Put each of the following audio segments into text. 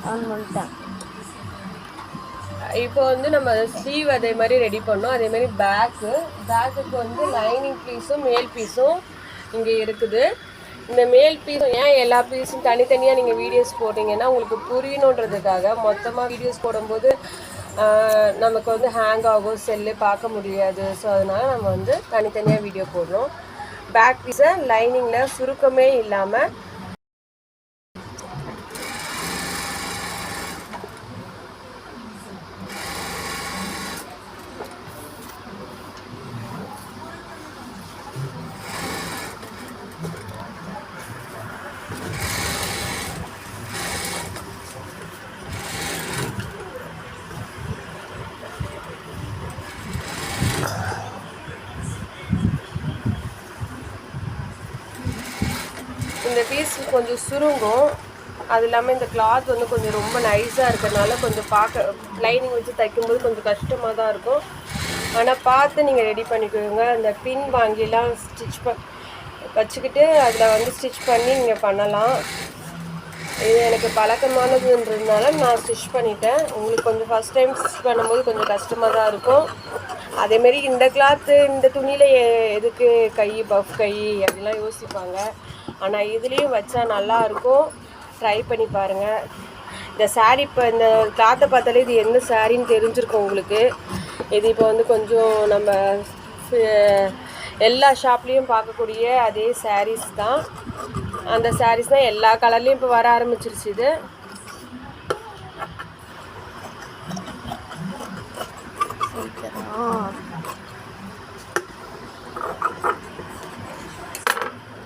On பண்ணிட்டேன். இப்போ வந்து நம்ம ஸ்லீவ் அதே மாதிரி ரெடி பண்ணோம். அதே மாதிரி பேக்குக்கு வந்து லைனிங் பீஸும் மேல் பீஸும் இங்கே இருக்குது. இந்த மேல் பீஸும் ஏன் எல்லா பீஸும் தனித்தனியாக நீங்கள் வீடியோஸ் போட்டிங்கன்னா உங்களுக்கு புரியணுன்றதுக்காக மொத்தமாக வீடியோஸ் போடும்போது நமக்கு வந்து ஹேங் ஆகும், செல்லு பார்க்க முடியாது. ஸோ அதனால் நம்ம வந்து தனித்தனியாக வீடியோ போடுறோம். பேக் பீஸை லைனிங்கில் சுருக்கமே இல்லாமல் இந்த பீஸ் கொஞ்சம் சுருங்கும். அது இல்லாமல் இந்த கிளாத் வந்து கொஞ்சம் ரொம்ப நைஸாக இருக்கிறதுனால கொஞ்சம் பார்க்க லைனிங் வச்சு தைக்கும்போது கொஞ்சம் கஷ்டமாக தான் இருக்கும். ஆனால் பார்த்து நீங்கள் ரெடி பண்ணிக்கோங்க. அந்த பின் வாங்கிலாம் வச்சுக்கிட்டு அதில் வந்து ஸ்டிச் பண்ணி நீங்கள் பண்ணலாம். இது எனக்கு பழக்கமானதுன்றதுனால நான் ஸ்டிச் பண்ணிட்டேன். உங்களுக்கு கொஞ்சம் ஃபஸ்ட் டைம் ஸ்டிச் பண்ணும்போது கொஞ்சம் கஷ்டமாக தான் இருக்கும். அதேமாரி இந்த கிளாத்து இந்த துணியில் எதுக்கு பஃப் கை அப்படிலாம் யோசிப்பாங்க. ஆனால் இதுலேயும் வச்சா நல்லாயிருக்கும். ட்ரை பண்ணி பாருங்கள். இந்த சாரீ இப்போ இந்த கிளாத்தை பார்த்தாலே இது என்ன சாரின்னு தெரிஞ்சிருக்கும் உங்களுக்கு. இது இப்போ வந்து கொஞ்சம் நம்ம எல்லா ஷாப்லேயும் பார்க்கக்கூடிய அதே சாரீஸ் தான். அந்த சாரீஸ் தான் எல்லா கலர்லேயும் இப்போ வர ஆரம்பிச்சிருச்சு. இது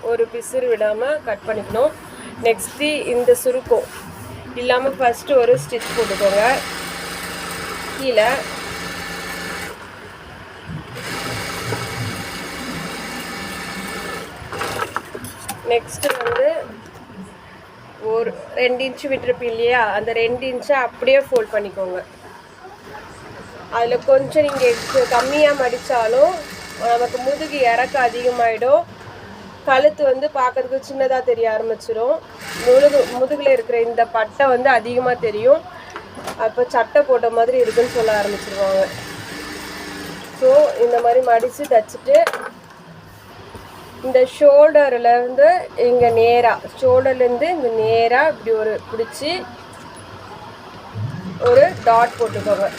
ஒரு பிசுறு விடாமல் கட் பண்ணிக்கணும். நெக்ஸ்ட்டு இந்த சுருக்கம் இல்லாமல் ஃபஸ்ட்டு ஒரு ஸ்டிச் போட்டுக்கோங்க கீழே. நெக்ஸ்ட்டு வந்து ஒரு 2 இன்ச்சு விட்டுருப்பீங்க இல்லையா, அந்த 2 இன்ச்சை அப்படியே ஃபோல்ட் பண்ணிக்கோங்க. அதில் கொஞ்சம் நீங்கள் கம்மியாக மடித்தாலும் நமக்கு முதுகு இறக்க அதிகமாகிடும். கழுத்து வந்து பார்க்கறதுக்கு சின்னதாக தெரிய ஆரம்பிச்சிடும். முதுகில் இருக்கிற இந்த பட்டை வந்து அதிகமாக தெரியும். அப்போ சட்டை போட்ட மாதிரி இருக்குன்னு சொல்ல ஆரம்பிச்சிருவாங்க. ஸோ இந்த மாதிரி மடித்து தைச்சிட்டு இந்த ஷோல்டர்லேருந்து இங்கே நேராக ஷோல்டர்லேருந்து இங்கே நேராக இப்படி ஒரு பிடிச்சி ஒரு டாட் போட்டுக்கோங்க.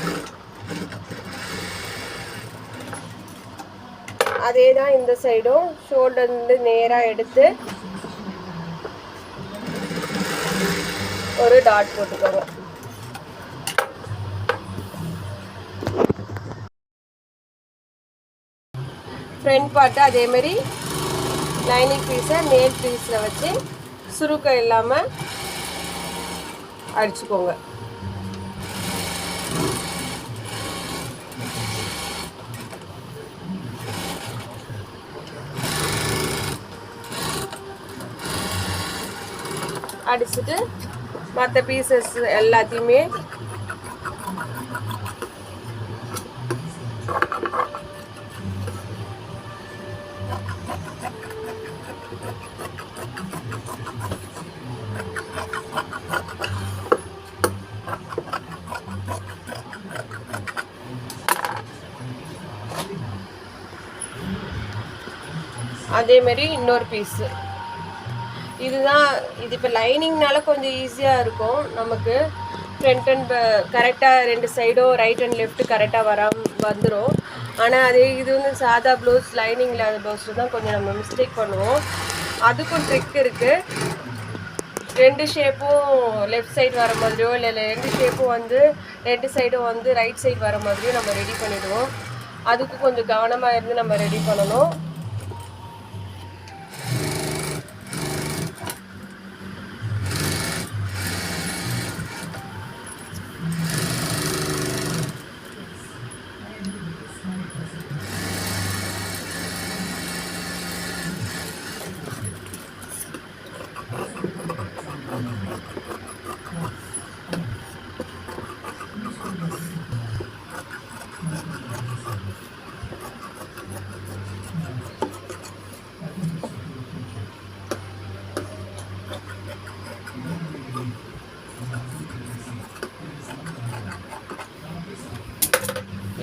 அதே தான் இந்த சைடும் ஷோல்டர்லேருந்து நேராக எடுத்து ஒரு டாட் போட்டுக்கோங்க. ஃப்ரண்ட் பார்ட்டு அதேமாரி லைனிங் பீஸை மேல் பீஸில் வச்சு சுருக்கம் இல்லாமல் அடிச்சுக்கோங்க. அடிச்சுட்டு மற்ற பீசஸ் எல்லாத்தையுமே அதேமாரி இன்னொரு பீஸு இதுதான். இது இப்போ லைனிங்னால கொஞ்சம் ஈஸியாக இருக்கும் நமக்கு. ஃப்ரண்ட் அண்ட் கரெக்டாக 2 சைடும் ரைட் அண்ட் லெஃப்ட் கரெக்டாக வந்துடும். ஆனால் அதே இது வந்து சாதா ப்ளவுஸ் லைனிங் இல்லாத ப்ளவுஸில் தான் கொஞ்சம் நம்ம மிஸ்டேக் பண்ணுவோம். அதுக்கும் ட்ரிக் இருக்குது. 2 ஷேப்பும் லெஃப்ட் சைடு வர மாதிரியோ இல்லை 2 ஷேப்பும் வந்து 2 சைடும் வந்து ரைட் சைடு வர மாதிரியோ நம்ம ரெடி பண்ணிவிடுவோம். அதுக்கு கொஞ்சம் கவனமாக இருந்து நம்ம ரெடி பண்ணணும்.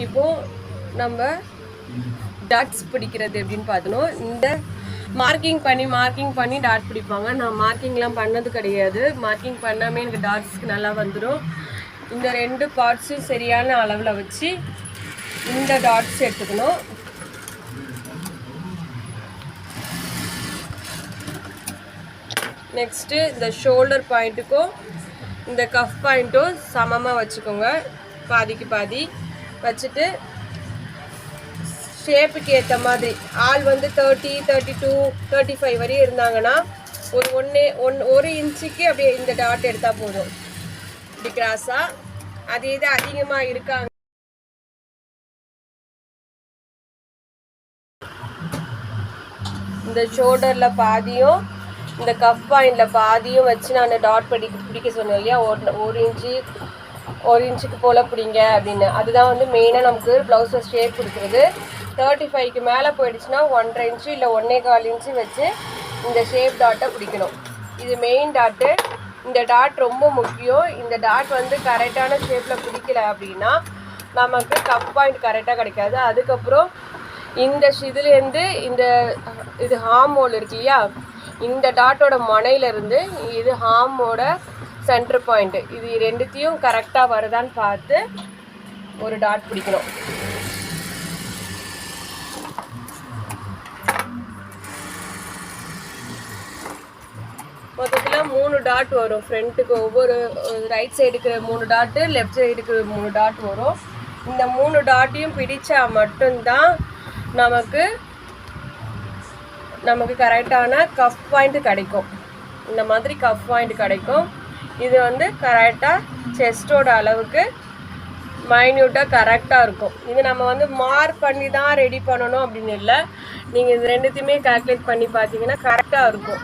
இப்போ நம்ம டாட்ஸ் பிடிக்கிறது எப்படின்னு பார்த்தோம். இந்த மார்க்கிங் பண்ணி டாட் பிடிப்பாங்க. நான் மார்க்கிங்லாம் பண்ணது கிடையாது. மார்க்கிங் பண்ணாமல் எனக்கு டாட்ஸ்க்கு நல்லா வந்துடும். இந்த 2 பார்ட்ஸும் சரியான அளவில் வச்சு இந்த டாட்ஸ் எடுத்துக்கணும். நெக்ஸ்ட்டு இந்த ஷோல்டர் பாயிண்ட்டுக்கும் இந்த கஃப் பாயிண்ட்டும் சமமாக வச்சுக்கோங்க. பாதிக்கு பாதி வச்சுட்டு ஷேப்புக்கு ஏற்ற மாதிரி ஆள் வந்து 30, 32, 35 வரையும் இருந்தாங்கன்னா ஒரு 1 இன்ச்சுக்கு அப்படியே இந்த டாட் எடுத்தால் போதும். இப்படி கிராஸாக. அது இது அதிகமாக இருக்காங்க இந்த ஷோல்டரில் பாதியும் இந்த கஃப் பாயிண்டில் பாதியும் வச்சு நான் டாட் பிடிக்க சொன்னேன் இல்லையா, 1 இன்ச்சுக்கு போல் பிடிங்க அப்படின்னு. அதுதான் வந்து மெயினாக நமக்கு ப்ளவுஸில் ஷேப் கொடுக்குறது. 35க்கு மேலே போயிடுச்சுன்னா 1.5 இன்ச்சு இல்லை 1.25 இன்ச்சு வச்சு இந்த ஷேப் டாட்டை பிடிக்கணும். இது மெயின் டாட்டு. இந்த டாட் ரொம்ப முக்கியம். இந்த டாட் வந்து கரெக்டான ஷேப்பில் பிடிக்கல அப்படின்னா நமக்கு கப் பாயிண்ட் கரெக்டாக கிடைக்காது. அதுக்கப்புறம் இந்த இதுலேருந்து இது ஹார்ம் ஹோல் இருக்கு இல்லையா, இந்த டாட்டோட முனையிலேருந்து இது ஹார்மோட சென்டர் பாயிண்ட்டு, இது 2த்தையும் கரெக்டாக வருதான்னு பார்த்து ஒரு டாட் பிடிக்கணும். மொத்தத்தில் 3 டாட் வரும். ஃப்ரண்ட்டுக்கு ஒவ்வொரு ரைட் சைடுக்கு 3 டாட்டு, லெஃப்ட் சைடுக்கு 3 டாட் வரும். இந்த 3 டாட்டையும் பிடிச்சா மட்டும்தான் நமக்கு கரெக்டான கஃப் பாயிண்ட் கிடைக்கும். இந்த மாதிரி கஃப் பாயிண்ட் கிடைக்கும். இது வந்து கரெக்டாக செஸ்டோட அளவுக்கு மைன்யூட்டாக கரெக்டாக இருக்கும். இது நம்ம வந்து மார்க் பண்ணி தான் ரெடி பண்ணணும் அப்படின்னு இல்லை. நீங்கள் இது 2த்தையுமே கால்குலேட் பண்ணி பார்த்தீங்கன்னா கரெக்டாக இருக்கும்.